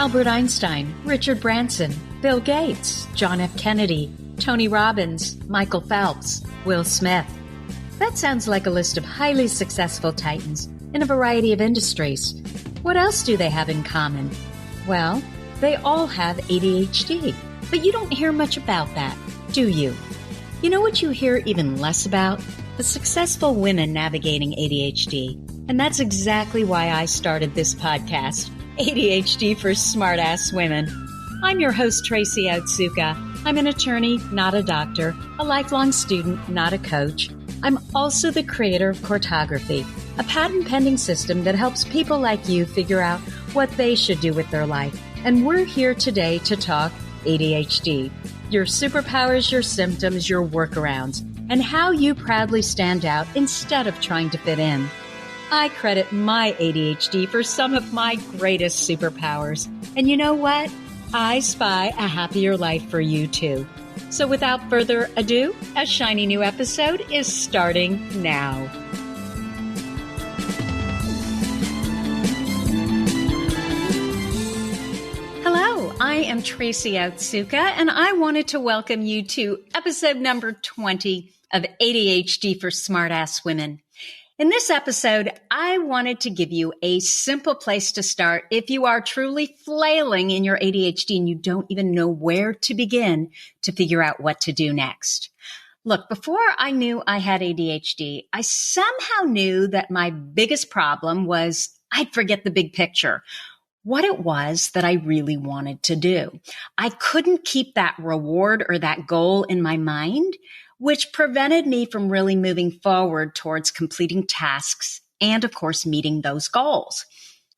Albert Einstein, Richard Branson, Bill Gates, John F. Kennedy, Tony Robbins, Michael Phelps, Will Smith. That sounds like a list of highly successful titans in a variety of industries. What else do they have in common? Well, they all have ADHD, but you don't hear much about that, do you? You know what you hear even less about? The successful women navigating ADHD. And that's exactly why I started this podcast, ADHD for Smartass Women. I'm your host, Tracy. I'm an attorney, not a doctor, a lifelong student, not a coach. I'm also the creator of Cortography, a patent-pending system that helps people like you figure out what they should do with their life. And we're here today to talk ADHD, your superpowers, your symptoms, your workarounds, and how you proudly stand out instead of trying to fit in. I credit my ADHD for some of my greatest superpowers. And you know what? I spy a happier life for you too. So without further ado, a shiny new episode is starting now. Hello, I am Tracy Otsuka, and I wanted to welcome you to episode number 20 of ADHD for Smartass Women. In this episode, I wanted to give you a simple place to start if you are truly flailing in your ADHD and you don't even know where to begin to figure out what to do next. Look, before I knew I had ADHD, I somehow knew that my biggest problem was I'd forget the big picture, what it was that I really wanted to do. I couldn't keep that reward or that goal in my mind, which prevented me from really moving forward towards completing tasks and, of course, meeting those goals.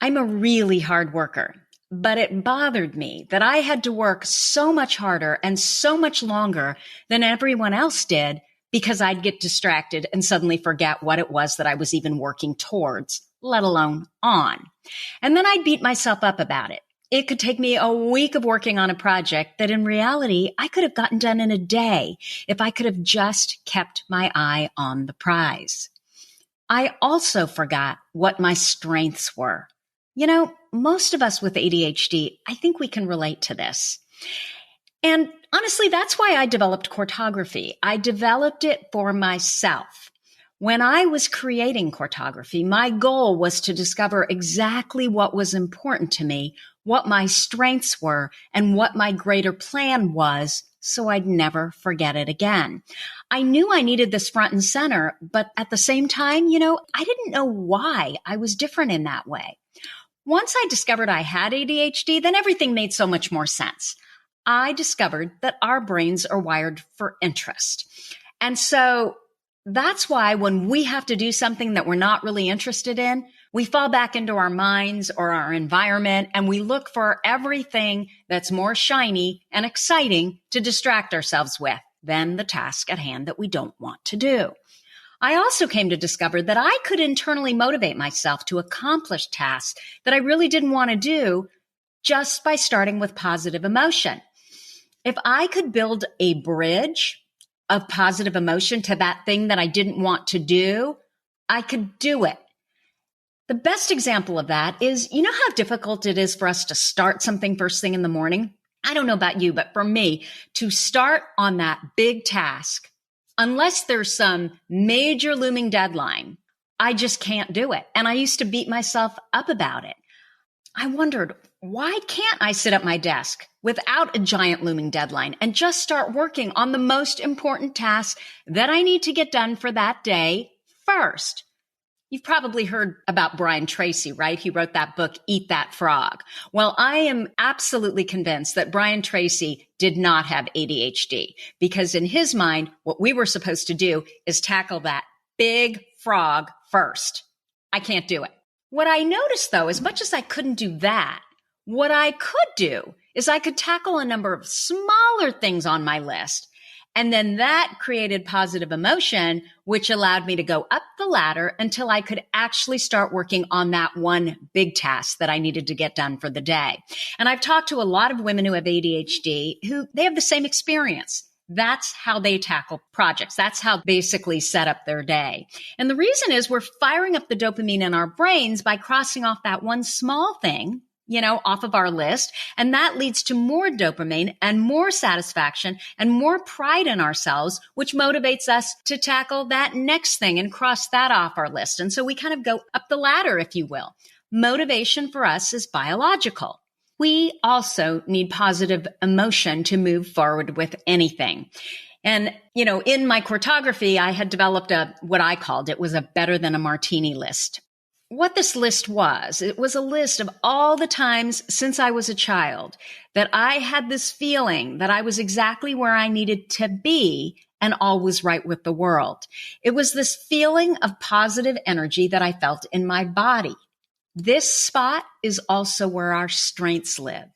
I'm a really hard worker, but it bothered me that I had to work so much harder and so much longer than everyone else did because I'd get distracted and suddenly forget what it was that I was even working towards, let alone on. And then I'd beat myself up about it. It could take me a week of working on a project that in reality, I could have gotten done in a day if I could have just kept my eye on the prize. I also forgot what my strengths were. You know, most of us with ADHD, I think we can relate to this. And honestly, that's why I developed Cortography. I developed it for myself. When I was creating Cortography, my goal was to discover exactly what was important to me, what my strengths were, and what my greater plan was, so I'd never forget it again. I knew I needed this front and center, but at the same time, I didn't know why I was different in that way. Once I discovered I had ADHD, then everything made so much more sense. I discovered that our brains are wired for interest. And so that's why when we have to do something that we're not really interested in, we fall back into our minds or our environment and we look for everything that's more shiny and exciting to distract ourselves with than the task at hand that we don't want to do. I also came to discover that I could internally motivate myself to accomplish tasks that I really didn't want to do just by starting with positive emotion. If I could build a bridge of positive emotion to that thing that I didn't want to do, I could do it. The best example of that is, you know how difficult it is for us to start something first thing in the morning? I don't know about you, but for me, to start on that big task, unless there's some major looming deadline, I just can't do it. And I used to beat myself up about it. I wondered, why can't I sit at my desk without a giant looming deadline and just start working on the most important task that I need to get done for that day first? You've probably heard about Tracy, right? He wrote that book, Eat That Frog. Well, I am absolutely convinced that Tracy did not have ADHD because in his mind, what we were supposed to do is tackle that big frog first. I can't do it. What I noticed, though, as much as I couldn't do that, what I could do is I could tackle a number of smaller things on my list. And then that created positive emotion, which allowed me to go up the ladder until I could actually start working on that one big task that I needed to get done for the day. And I've talked to a lot of women who have ADHD who they have the same experience. That's how they tackle projects. That's how basically set up their day. And the reason is we're firing up the dopamine in our brains by crossing off that one small thing off of our list. And that leads to more dopamine and more satisfaction and more pride in ourselves, which motivates us to tackle that next thing and cross that off our list. And so we kind of go up the ladder, if you will. Motivation for us is biological. We also need positive emotion to move forward with anything. And, in my cartography, I had developed what I called it was a better than a martini list. What this list was, it was a list of all the times since I was a child that I had this feeling that I was exactly where I needed to be and all was right with the world. It was this feeling of positive energy that I felt in my body. This spot is also where our strengths live.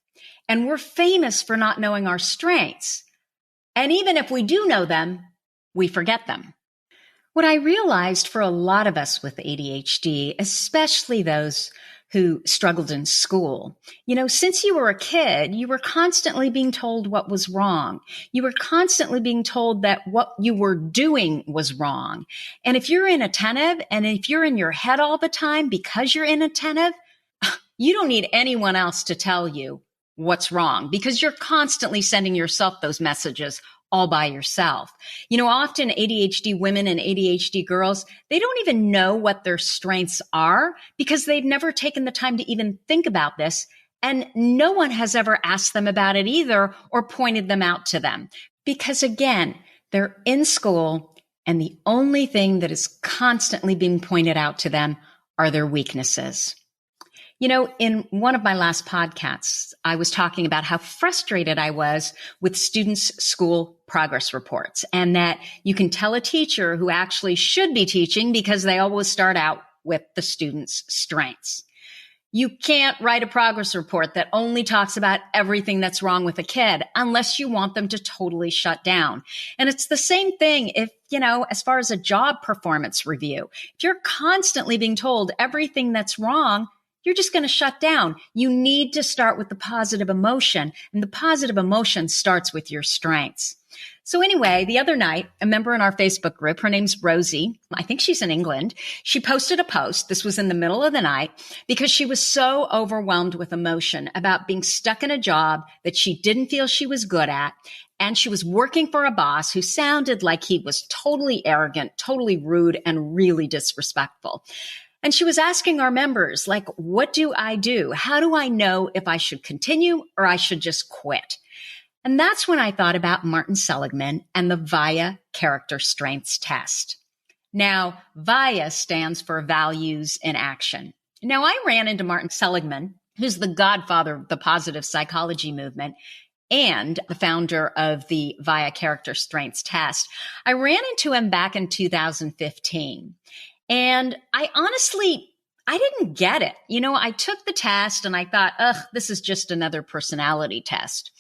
And we're famous for not knowing our strengths. And even if we do know them, we forget them. What I realized for a lot of us with ADHD, especially those who struggled in school, since you were a kid, you were constantly being told what was wrong. You were constantly being told that what you were doing was wrong. And if you're inattentive and if you're in your head all the time because you're inattentive, you don't need anyone else to tell you what's wrong because you're constantly sending yourself those messages all by yourself. Often ADHD women and ADHD girls, they don't even know what their strengths are because they've never taken the time to even think about this. And no one has ever asked them about it either or pointed them out to them. Because again, they're in school and the only thing that is constantly being pointed out to them are their weaknesses. In one of my last podcasts, I was talking about how frustrated I was with students' school progress reports and that you can tell a teacher who actually should be teaching because they always start out with the student's strengths. You can't write a progress report that only talks about everything that's wrong with a kid unless you want them to totally shut down. And it's the same thing if, as far as a job performance review, if you're constantly being told everything that's wrong, you're just going to shut down. You need to start with the positive emotion, and the positive emotion starts with your strengths. So anyway, the other night, a member in our Facebook group, her name's Rosie, I think she's in England, she posted a post. This was in the middle of the night because she was so overwhelmed with emotion about being stuck in a job that she didn't feel she was good at. And she was working for a boss who sounded like he was totally arrogant, totally rude, and really disrespectful. And she was asking our members, what do I do? How do I know if I should continue or I should just quit? And that's when I thought about Martin Seligman and the VIA character strengths test. Now, VIA stands for values in action. Now, I ran into Martin Seligman, who's the godfather of the positive psychology movement and the founder of the VIA character strengths test. I ran into him back in 2015. And I didn't get it. I took the test and I thought, this is just another personality test.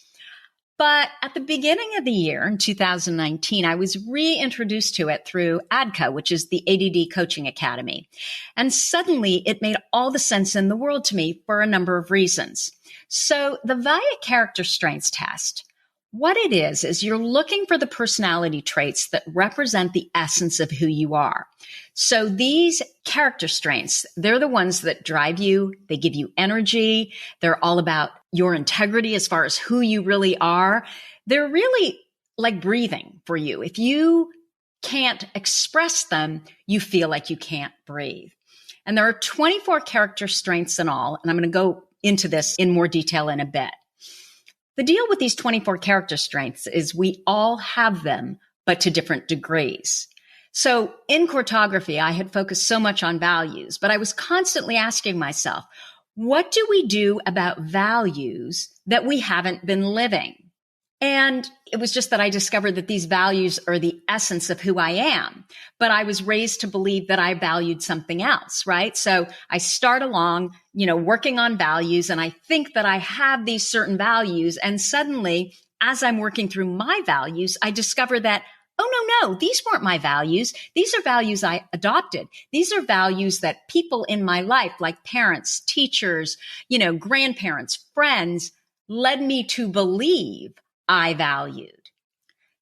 But at the beginning of the year in 2019, I was reintroduced to it through ADCA, which is the ADD Coaching Academy. And suddenly it made all the sense in the world to me for a number of reasons. So the VIA character strengths test, what it is you're looking for the personality traits that represent the essence of who you are. So these character strengths, they're the ones that drive you. They give you energy. They're all about your integrity as far as who you really are. They're really like breathing for you. If you can't express them, you feel like you can't breathe. And there are 24 character strengths in all. And I'm going to go into this in more detail in a bit. The deal with these 24 character strengths is we all have them, but to different degrees. So in cartography, I had focused so much on values, but I was constantly asking myself, what do we do about values that we haven't been living? And it was just that I discovered that these values are the essence of who I am. But I was raised to believe that I valued something else, right? So I start along, working on values, and I think that I have these certain values. And suddenly, as I'm working through my values, I discover that, oh, no, these weren't my values. These are values I adopted. These are values that people in my life, like parents, teachers, grandparents, friends, led me to believe I valued.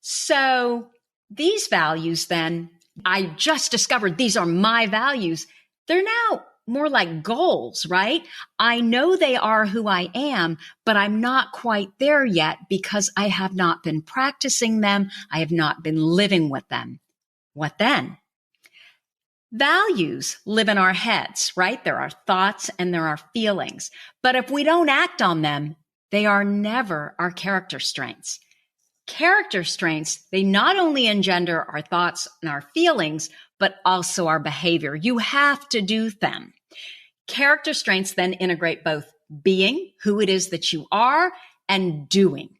So these values then, I just discovered these are my values. They're now more like goals, right? I know they are who I am, but I'm not quite there yet because I have not been practicing them. I have not been living with them. What then? Values live in our heads, right? There are thoughts and there are feelings. But if we don't act on them, they are never our character strengths. Character strengths, they not only engender our thoughts and our feelings, but also our behavior. You have to do them. Character strengths then integrate both being, who it is that you are, and doing.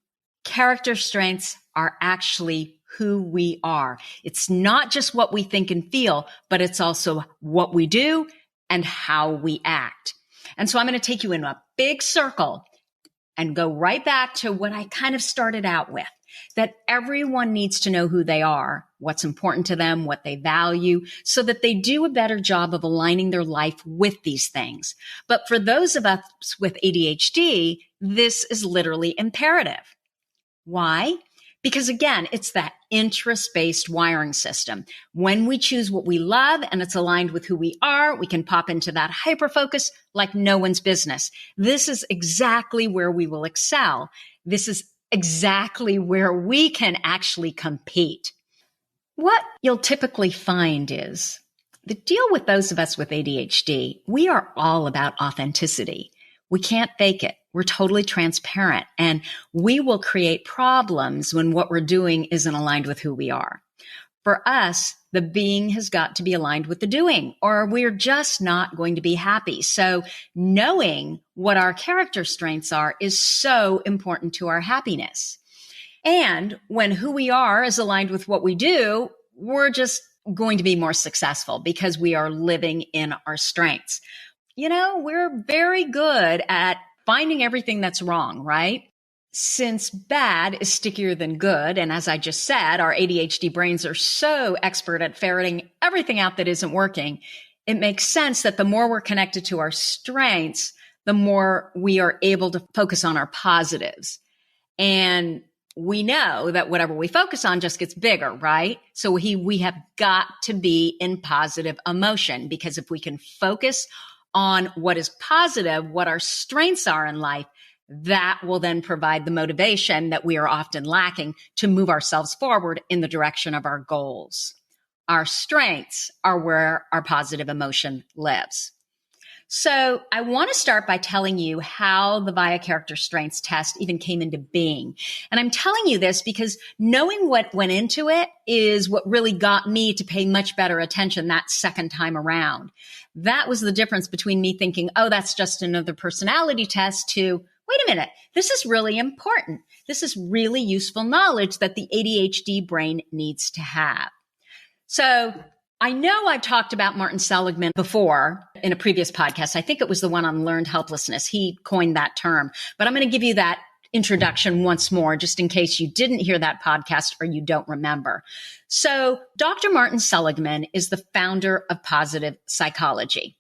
Character strengths are actually who we are. It's not just what we think and feel, but it's also what we do and how we act. And so I'm going to take you in a big circle and go right back to what I kind of started out with, that everyone needs to know who they are, what's important to them, what they value, so that they do a better job of aligning their life with these things. But for those of us with ADHD, this is literally imperative. Why? Because again, it's that interest-based wiring system. When we choose what we love and it's aligned with who we are, we can pop into that hyperfocus like no one's business. This is exactly where we will excel. This is exactly where we can actually compete. What you'll typically find is the deal with those of us with ADHD, we are all about authenticity. We can't fake it. We're totally transparent, and we will create problems when what we're doing isn't aligned with who we are. For us, the being has got to be aligned with the doing, or we're just not going to be happy. So knowing what our character strengths are is so important to our happiness. And when who we are is aligned with what we do, we're just going to be more successful because we are living in our strengths. You know, we're very good at finding everything that's wrong, right? Since bad is stickier than good, and as I just said, our ADHD brains are so expert at ferreting everything out that isn't working, it makes sense that the more we're connected to our strengths, the more we are able to focus on our positives. And we know that whatever we focus on just gets bigger, right? So we have got to be in positive emotion, because if we can focus on what is positive, what our strengths are in life, that will then provide the motivation that we are often lacking to move ourselves forward in the direction of our goals. Our strengths are where our positive emotion lives. So I want to start by telling you how the VIA character strengths test even came into being. And I'm telling you this because knowing what went into it is what really got me to pay much better attention that second time around. That was the difference between me thinking, oh, that's just another personality test, to, wait a minute, this is really important. This is really useful knowledge that the ADHD brain needs to have. So I know I've talked about Martin Seligman before in a previous podcast. I think it was the one on learned helplessness. He coined that term, but I'm going to give you that introduction once more, just in case you didn't hear that podcast or you don't remember. So Dr. Martin Seligman is the founder of positive psychology.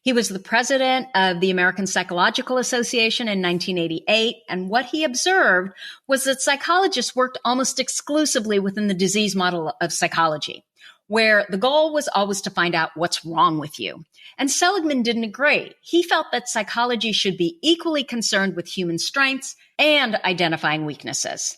He was the president of the American Psychological Association in 1988. And what he observed was that psychologists worked almost exclusively within the disease model of psychology, where the goal was always to find out what's wrong with you. And Seligman didn't agree. He felt that psychology should be equally concerned with human strengths and identifying weaknesses.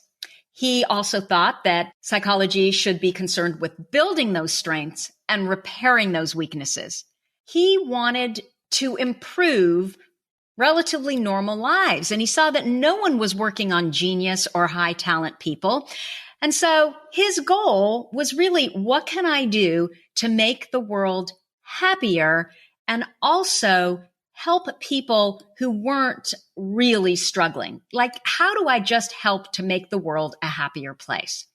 He also thought that psychology should be concerned with building those strengths and repairing those weaknesses. He wanted to improve relatively normal lives, and he saw that no one was working on genius or high talent people. And so his goal was really, what can I do to make the world happier and also help people who weren't really struggling? Like, how do I just help to make the world a happier place?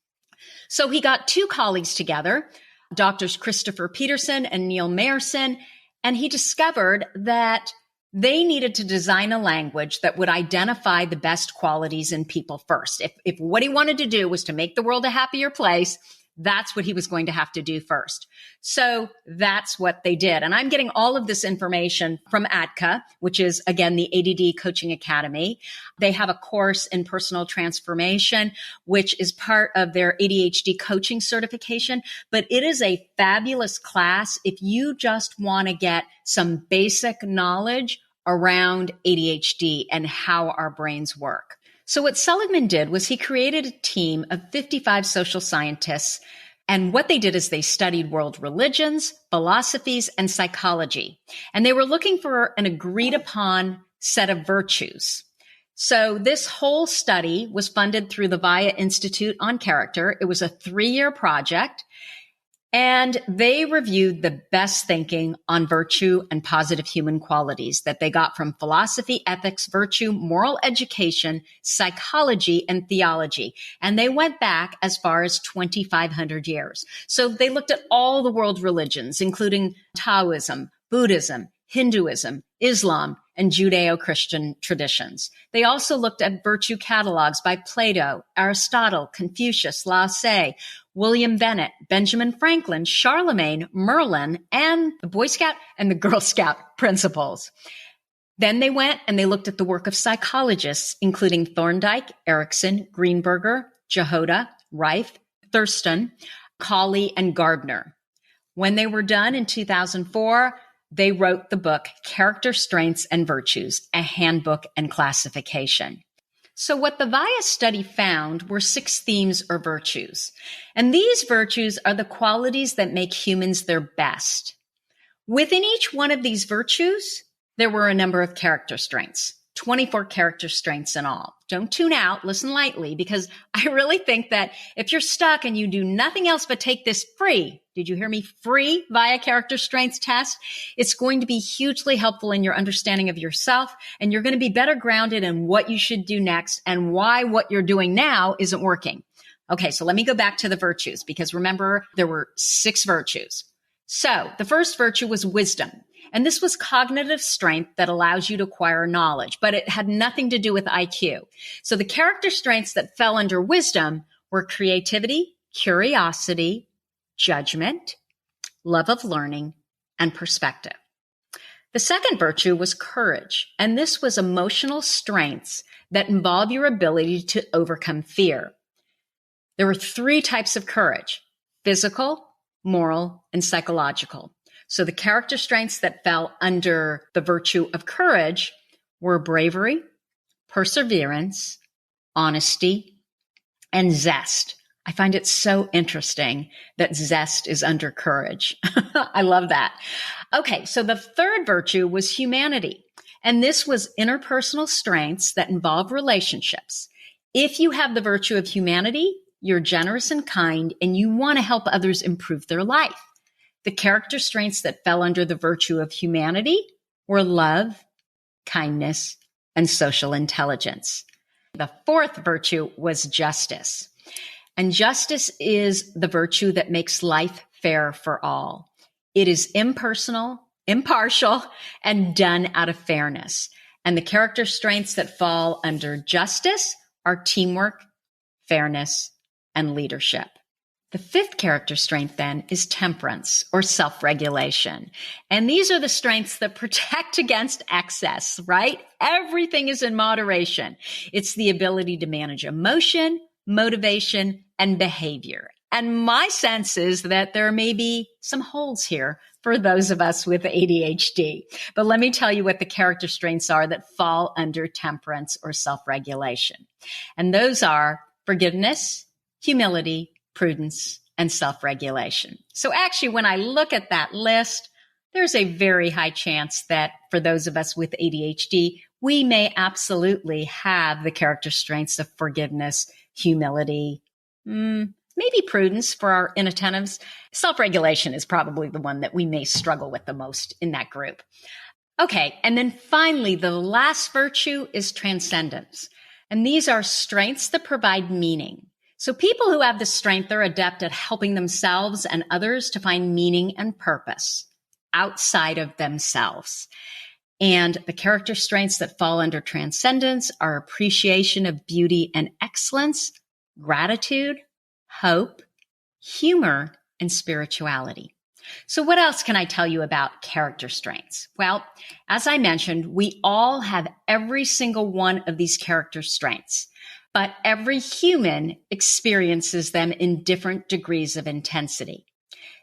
So he got two colleagues together, Doctors Christopher Peterson and Neil Mayerson, and he discovered that they needed to design a language that would identify the best qualities in people first. If what he wanted to do was to make the world a happier place, That's what he was going to have to do first. So that's what they did. And I'm getting all of this information from ADCA, which is, again, the ADD Coaching Academy. They have a course in personal transformation, which is part of their ADHD coaching certification. But it is a fabulous class if you just want to get some basic knowledge around ADHD and how our brains work. So what Seligman did was he created a team of 55 social scientists. And what they did is they studied world religions, philosophies, and psychology. And they were looking for an agreed upon set of virtues. So this whole study was funded through the Via Institute on Character. It was a 3-year project. And they reviewed the best thinking on virtue and positive human qualities that they got from philosophy, ethics, virtue, moral education, psychology, and theology. And they went back as far as 2,500 years. So they looked at all the world religions, including Taoism, Buddhism, Hinduism, Islam, and Judeo-Christian traditions. They also looked at virtue catalogs by Plato, Aristotle, Confucius, Lao Tse, William Bennett, Benjamin Franklin, Charlemagne, Merlin, and the Boy Scout and the Girl Scout principles. Then they went and they looked at the work of psychologists, including Thorndike, Erickson, Greenberger, Jehoda, Reif, Thurston, Cawley, and Gardner. When they were done in 2004, they wrote the book, Character, Strengths, and Virtues, a handbook and classification. So what the VIA study found were 6 themes or virtues. And these virtues are the qualities that make humans their best. Within each one of these virtues, there were a number of character strengths, 24 character strengths in all. Don't tune out, listen lightly, because I really think that if you're stuck and you do nothing else but take this free, did you hear me, free VIA character strengths test, it's going to be hugely helpful in your understanding of yourself, and you're going to be better grounded in what you should do next and why what you're doing now isn't working. Okay, so let me go back to the virtues, because remember, there were 6 virtues. So the first virtue was wisdom. And this was cognitive strength that allows you to acquire knowledge, but it had nothing to do with IQ. So the character strengths that fell under wisdom were creativity, curiosity, judgment, love of learning, and perspective. The second virtue was courage, and this was emotional strengths that involve your ability to overcome fear. There were 3 types of courage: physical, moral, and psychological. So the character strengths that fell under the virtue of courage were bravery, perseverance, honesty, and zest. I find it so interesting that zest is under courage. I love that. Okay, so the third virtue was humanity. And this was interpersonal strengths that involve relationships. If you have the virtue of humanity, you're generous and kind, and you want to help others improve their life. The character strengths that fell under the virtue of humanity were love, kindness, and social intelligence. The fourth virtue was justice. And justice is the virtue that makes life fair for all. It is impersonal, impartial, and done out of fairness. And the character strengths that fall under justice are teamwork, fairness, and leadership. The fifth character strength then is temperance or self-regulation. And these are the strengths that protect against excess, right? Everything is in moderation. It's the ability to manage emotion, motivation, and behavior. And my sense is that there may be some holes here for those of us with ADHD. But let me tell you what the character strengths are that fall under temperance or self-regulation. And those are forgiveness, humility, prudence, and self-regulation. So actually, when I look at that list, there's a very high chance that for those of us with ADHD, we may absolutely have the character strengths of forgiveness, humility, maybe prudence for our inattentives. Self-regulation is probably the one that we may struggle with the most in that group. Okay, and then finally, the last virtue is transcendence. And these are strengths that provide meaning. So people who have this strength are adept at helping themselves and others to find meaning and purpose outside of themselves. And the character strengths that fall under transcendence are appreciation of beauty and excellence, gratitude, hope, humor, and spirituality. So what else can I tell you about character strengths? Well, as I mentioned, we all have every single one of these character strengths, but every human experiences them in different degrees of intensity.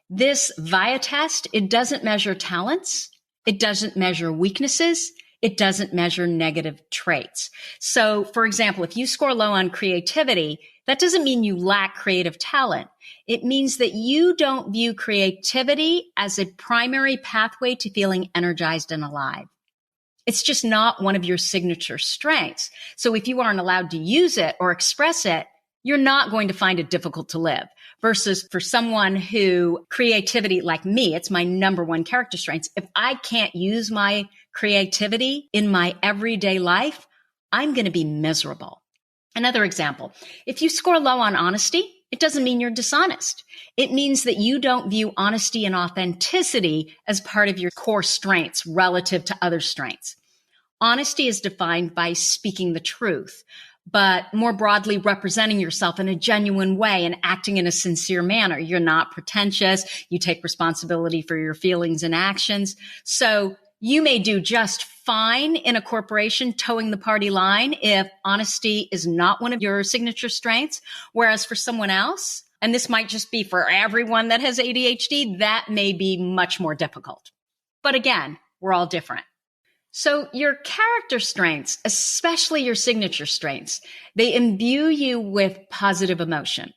This VIA test, it doesn't measure talents. It doesn't measure weaknesses. It doesn't measure negative traits. So, for example, if you score low on creativity, that doesn't mean you lack creative talent. It means that you don't view creativity as a primary pathway to feeling energized and alive. It's just not one of your signature strengths. So if you aren't allowed to use it or express it, you're not going to find it difficult to live. Versus for someone who creativity, like me, it's my number one character strength. If I can't use my creativity in my everyday life, I'm going to be miserable. Another example, if you score low on honesty, it doesn't mean you're dishonest. It means that you don't view honesty and authenticity as part of your core strengths relative to other strengths. Honesty is defined by speaking the truth, but more broadly representing yourself in a genuine way and acting in a sincere manner. You're not pretentious. You take responsibility for your feelings and actions. So you may do just fine in a corporation towing the party line if honesty is not one of your signature strengths. Whereas for someone else, and this might just be for everyone that has ADHD, that may be much more difficult. But again, we're all different. So your character strengths, especially your signature strengths, they imbue you with positive emotion.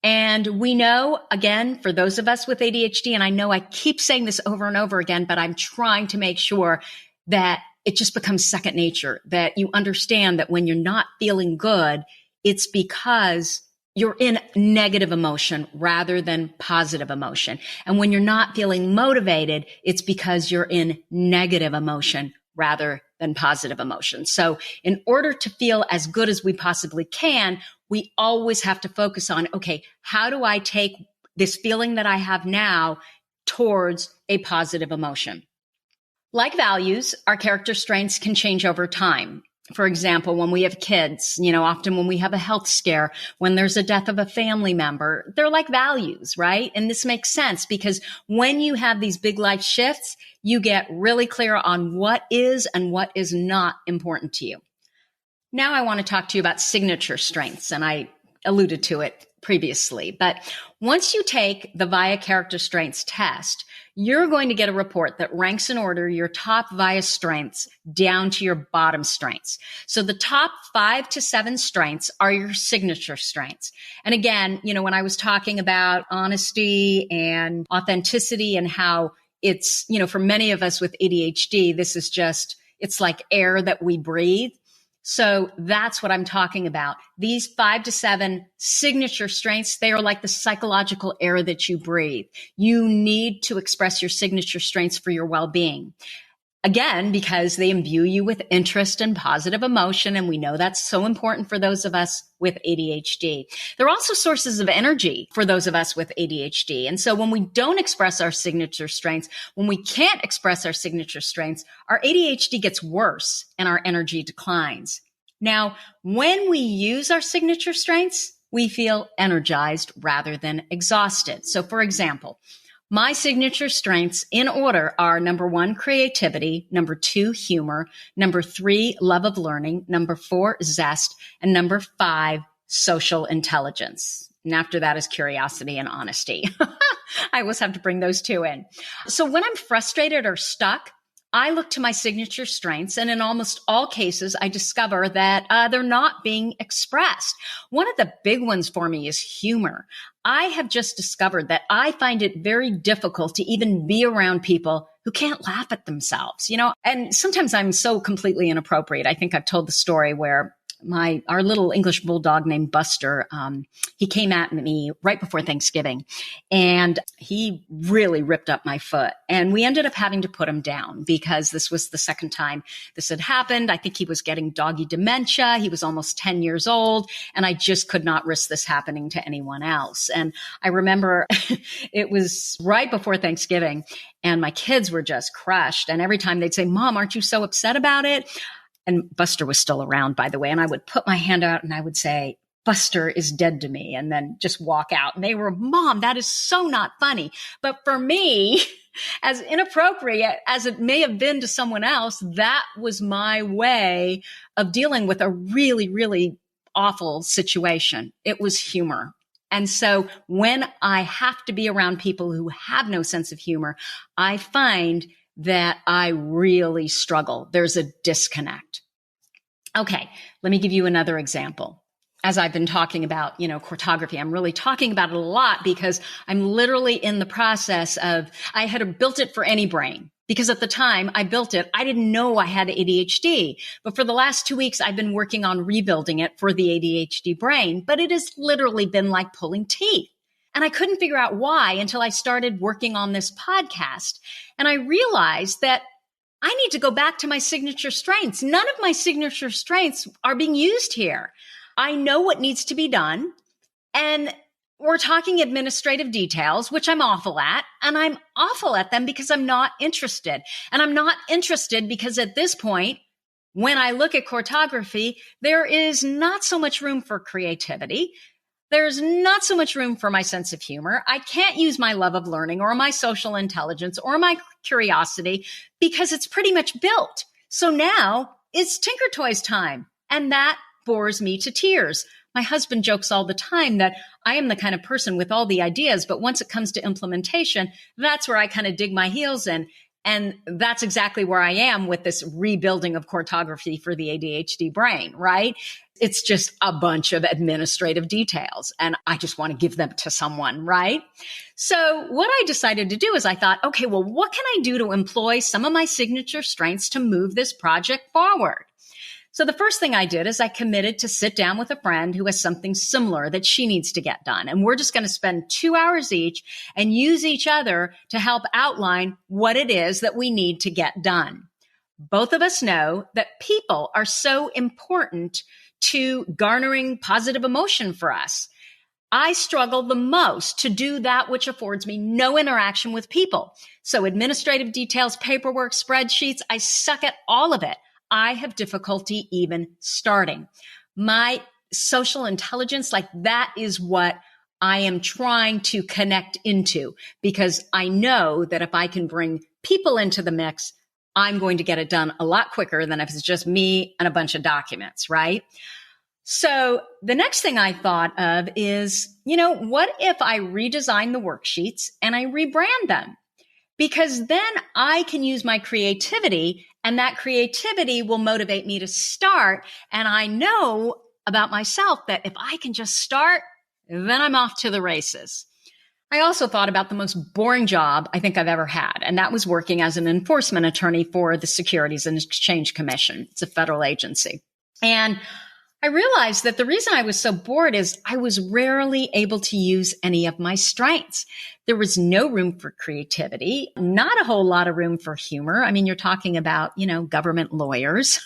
And we know, again, for those of us with ADHD, and I know I keep saying this over and over again, but I'm trying to make sure that it just becomes second nature, that you understand that when you're not feeling good, it's because you're in negative emotion rather than positive emotion. And when you're not feeling motivated, it's because you're in negative emotion rather than positive emotion. So in order to feel as good as we possibly can, we always have to focus on, okay, how do I take this feeling that I have now towards a positive emotion? Like values, our character strengths can change over time. For example, when we have kids, often when we have a health scare, when there's a death of a family member, they're like values, right? And this makes sense because when you have these big life shifts, you get really clear on what is and what is not important to you. Now I want to talk to you about signature strengths, and I alluded to it previously. But once you take the VIA character strengths test, you're going to get a report that ranks in order your top VIA strengths down to your bottom strengths. So the top 5 to 7 strengths are your signature strengths. And again, when I was talking about honesty and authenticity and how it's, for many of us with ADHD, this is just, it's like air that we breathe. So that's what I'm talking about. These 5 to 7 signature strengths, they are like the psychological air that you breathe. You need to express your signature strengths for your well-being. Again, because they imbue you with interest and positive emotion. And we know that's so important for those of us with ADHD. They're also sources of energy for those of us with ADHD. And so when we don't express our signature strengths, when we can't express our signature strengths, our ADHD gets worse and our energy declines. Now, when we use our signature strengths, we feel energized rather than exhausted. So for example, my signature strengths in order are number 1, creativity, number 2, humor, number 3, love of learning, number 4, zest, and number 5, social intelligence. And after that is curiosity and honesty. I always have to bring those 2 in. So when I'm frustrated or stuck, I look to my signature strengths, and in almost all cases, I discover that they're not being expressed. One of the big ones for me is humor. I have just discovered that I find it very difficult to even be around people who can't laugh at themselves, and sometimes I'm so completely inappropriate. I think I've told the story where our little English bulldog named Buster, he came at me right before Thanksgiving and he really ripped up my foot. And we ended up having to put him down because this was the second time this had happened. I think he was getting doggy dementia. He was almost 10 years old and I just could not risk this happening to anyone else. And I remember it was right before Thanksgiving and my kids were just crushed. And every time they'd say, "Mom, aren't you so upset about it?" And Buster was still around, by the way. And I would put my hand out and I would say, Buster is dead to me, and then just walk out. And they were, Mom, that is so not funny. But for me, as inappropriate as it may have been to someone else, that was my way of dealing with a really, really awful situation. It was humor. And so when I have to be around people who have no sense of humor, I find that I really struggle. There's a disconnect. Okay, let me give you another example. As I've been talking about, cartography, I'm really talking about it a lot because I'm literally in the process of, I had built it for any brain. Because at the time I built it, I didn't know I had ADHD. But for the last 2 weeks, I've been working on rebuilding it for the ADHD brain. But it has literally been like pulling teeth. And I couldn't figure out why until I started working on this podcast. And I realized that I need to go back to my signature strengths. None of my signature strengths are being used here. I know what needs to be done. And we're talking administrative details, which I'm awful at. And I'm awful at them because I'm not interested. And I'm not interested because at this point, when I look at cartography, there is not so much room for creativity. There's not so much room for my sense of humor. I can't use my love of learning or my social intelligence or my curiosity because it's pretty much built. So now it's Tinker Toys time. And that bores me to tears. My husband jokes all the time that I am the kind of person with all the ideas, but once it comes to implementation, that's where I kind of dig my heels in. And that's exactly where I am with this rebuilding of cartography for the ADHD brain, right? It's just a bunch of administrative details, and I just want to give them to someone, right? So what I decided to do is I thought, okay, well, what can I do to employ some of my signature strengths to move this project forward? So the first thing I did is I committed to sit down with a friend who has something similar that she needs to get done. And we're just going to spend 2 hours each and use each other to help outline what it is that we need to get done. Both of us know that people are so important to garnering positive emotion for us. I struggle the most to do that which affords me no interaction with people. So administrative details, paperwork, spreadsheets, I suck at all of it. I have difficulty even starting. My social intelligence, like that is what I am trying to connect into, because I know that if I can bring people into the mix, I'm going to get it done a lot quicker than if it's just me and a bunch of documents, right? So the next thing I thought of is, what if I redesign the worksheets and I rebrand them? Because then I can use my creativity, and that creativity will motivate me to start. And I know about myself that if I can just start, then I'm off to the races. I also thought about the most boring job I think I've ever had, and that was working as an enforcement attorney for the Securities and Exchange Commission. It's a federal agency. And I realized that the reason I was so bored is I was rarely able to use any of my strengths. There was no room for creativity, not a whole lot of room for humor. I mean, you're talking about, government lawyers.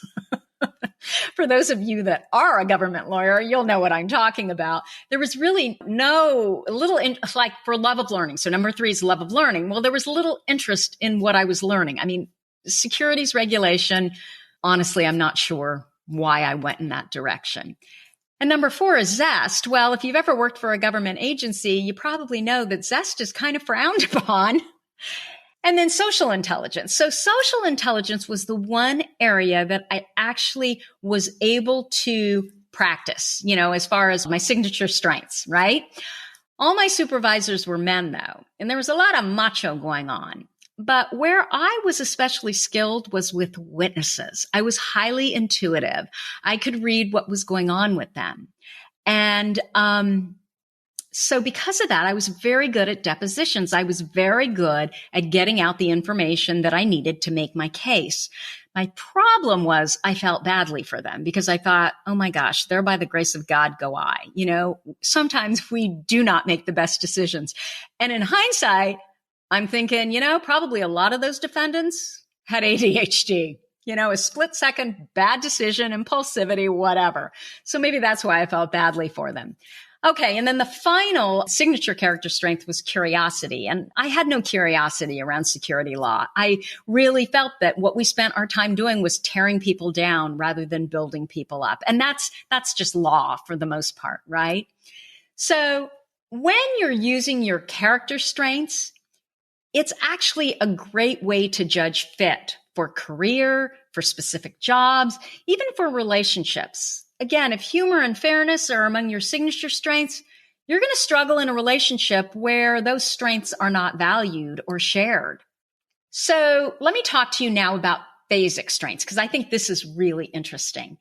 For those of you that are a government lawyer, you'll know what I'm talking about. There was really like for love of learning. So number 3 is love of learning. Well, there was little interest in what I was learning. I mean, securities regulation, honestly, I'm not sure why I went in that direction. And number 4 is zest. Well, if you've ever worked for a government agency, you probably know that zest is kind of frowned upon. And then social intelligence. So social intelligence was the one area that I actually was able to practice, as far as my signature strengths, right? All my supervisors were men though, and there was a lot of macho going on. But where I was especially skilled was with witnesses. I was highly intuitive. I could read what was going on with them. And so because of that, I was very good at depositions. I was very good at getting out the information that I needed to make my case. My problem was I felt badly for them because I thought, oh my gosh, there by the grace of God go I. Sometimes we do not make the best decisions. And in hindsight, I'm thinking, probably a lot of those defendants had ADHD, a split second bad decision, impulsivity, whatever. So maybe that's why I felt badly for them. Okay, and then the final signature character strength was curiosity. And I had no curiosity around security law. I really felt that what we spent our time doing was tearing people down rather than building people up. And that's just law for the most part, right? So when you're using your character strengths, it's actually a great way to judge fit for career, for specific jobs, even for relationships. Again, if humor and fairness are among your signature strengths, you're going to struggle in a relationship where those strengths are not valued or shared. So let me talk to you now about phasic strengths, because I think this is really interesting.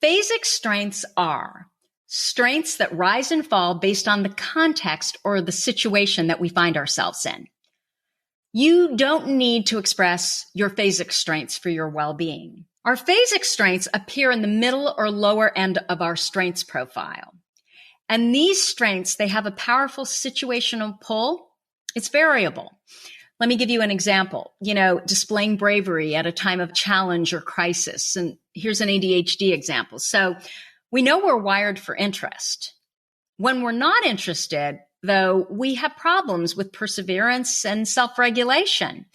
Phasic strengths are strengths that rise and fall based on the context or the situation that we find ourselves in. You don't need to express your phasic strengths for your well-being. Our phasic strengths appear in the middle or lower end of our strengths profile. And these strengths, they have a powerful situational pull. It's variable. Let me give you an example. Displaying bravery at a time of challenge or crisis. And here's an ADHD example. So we know we're wired for interest. When we're not interested, though, we have problems with perseverance and self-regulation.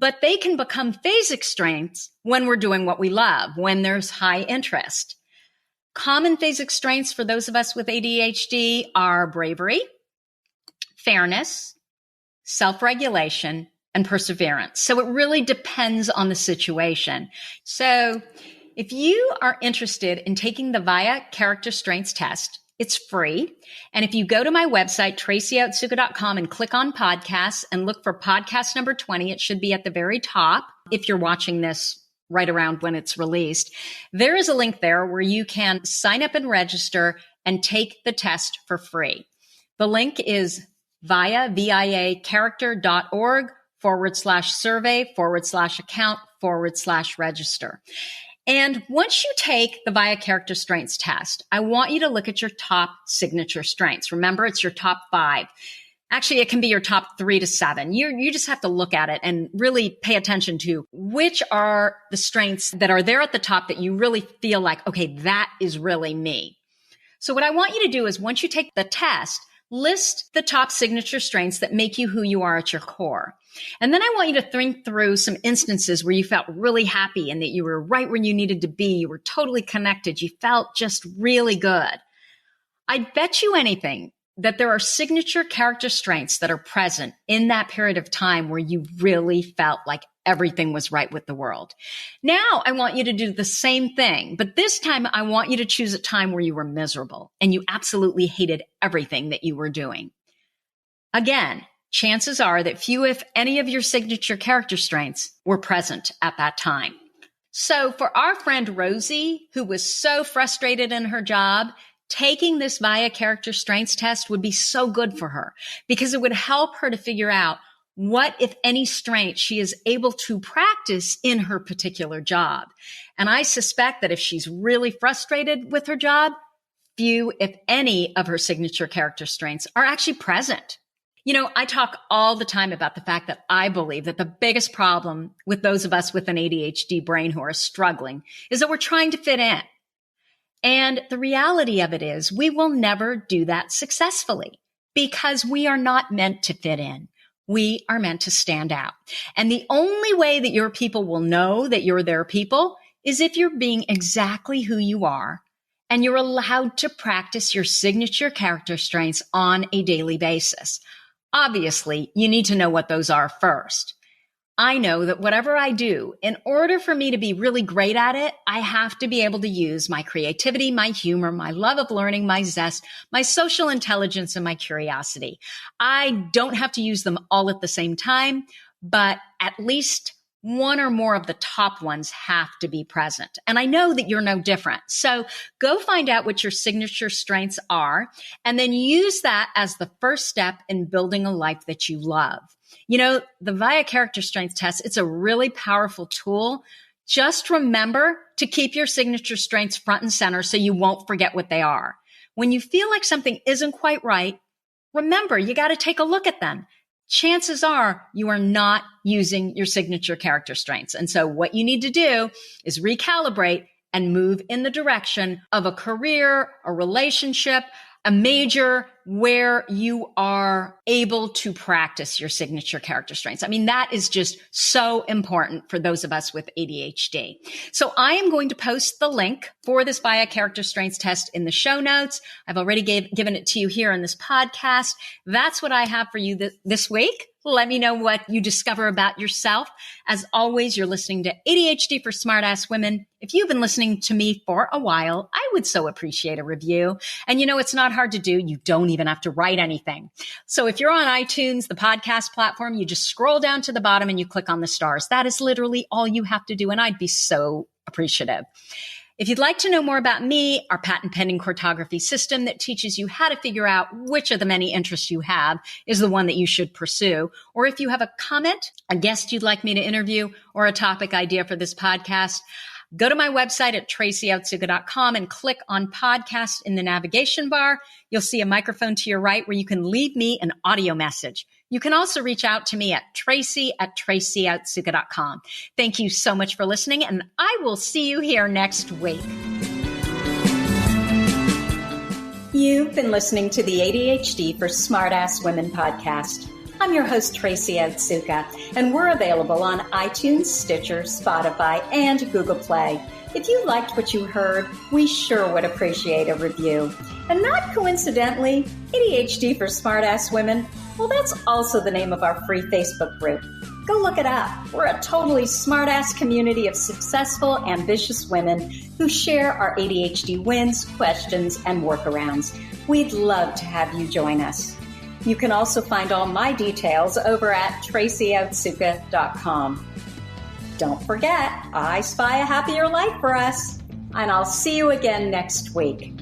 But they can become phasic strengths when we're doing what we love, when there's high interest. Common phasic strengths for those of us with ADHD are bravery, fairness, self-regulation, and perseverance. So it really depends on the situation. So if you are interested in taking the VIA Character Strengths Test, it's free. And if you go to my website, tracyotsuka.com, and click on podcasts and look for podcast number 20, it should be at the very top if you're watching this right around when it's released. There is a link there where you can sign up and register and take the test for free. The link is viacharacter.org/survey/account/register. And once you take the VIA Character Strengths Test, I want you to look at your top signature strengths. Remember, it's your top 5. Actually, it can be your top 3 to 7. You just have to look at it and really pay attention to which are the strengths that are there at the top that you really feel like, okay, that is really me. So what I want you to do is once you take the test, list the top signature strengths that make you who you are at your core. And then I want you to think through some instances where you felt really happy and that you were right where you needed to be. You were totally connected. You felt just really good. I'd bet you anything that there are signature character strengths that are present in that period of time where you really felt like everything was right with the world. Now I want you to do the same thing, but this time I want you to choose a time where you were miserable and you absolutely hated everything that you were doing. Again, chances are that few, if any, of your signature character strengths were present at that time. So for our friend Rosie, who was so frustrated in her job, taking this VIA Character Strengths Test would be so good for her because it would help her to figure out what, if any, strength she is able to practice in her particular job. And I suspect that if she's really frustrated with her job, few, if any, of her signature character strengths are actually present. I talk all the time about the fact that I believe that the biggest problem with those of us with an ADHD brain who are struggling is that we're trying to fit in. And the reality of it is we will never do that successfully because we are not meant to fit in. We are meant to stand out. And the only way that your people will know that you're their people is if you're being exactly who you are and you're allowed to practice your signature character strengths on a daily basis. Obviously, you need to know what those are first. I know that whatever I do, in order for me to be really great at it, I have to be able to use my creativity, my humor, my love of learning, my zest, my social intelligence, and my curiosity. I don't have to use them all at the same time, but at least one or more of the top ones have to be present. And I know that you're no different. So go find out what your signature strengths are, and then use that as the first step in building a life that you love. The VIA Character Strengths Test, it's a really powerful tool. Just remember to keep your signature strengths front and center so you won't forget what they are. When you feel like something isn't quite right, remember, you got to take a look at them. Chances are you are not using your signature character strengths. And so what you need to do is recalibrate and move in the direction of a career, a relationship, a major where you are able to practice your signature character strengths. I mean, that is just so important for those of us with ADHD. So I am going to post the link for this VIA character strengths test in the show notes. I've already given it to you here on this podcast. That's what I have for you this week. Let me know what you discover about yourself. As always, you're listening to ADHD for Smartass Women. If you've been listening to me for a while, I would so appreciate a review. And it's not hard to do. You don't even have to write anything. So if you're on iTunes, the podcast platform, you just scroll down to the bottom and you click on the stars. That is literally all you have to do. And I'd be so appreciative. If you'd like to know more about me, our patent pending cartography system that teaches you how to figure out which of the many interests you have is the one that you should pursue, or if you have a comment, a guest you'd like me to interview, or a topic idea for this podcast, go to my website at tracyotsuka.com and click on podcast in the navigation bar. You'll see a microphone to your right where you can leave me an audio message. You can also reach out to me at tracy@tracyotsuka.com. Thank you so much for listening, and I will see you here next week. You've been listening to the ADHD for Smartass Women podcast. I'm your host, Tracy Otsuka, and we're available on iTunes, Stitcher, Spotify, and Google Play. If you liked what you heard, we sure would appreciate a review. And not coincidentally, ADHD for Smartass Women, well, that's also the name of our free Facebook group. Go look it up. We're a totally smartass community of successful, ambitious women who share our ADHD wins, questions, and workarounds. We'd love to have you join us. You can also find all my details over at tracyotsuka.com. Don't forget, I spy a happier life for us, and I'll see you again next week.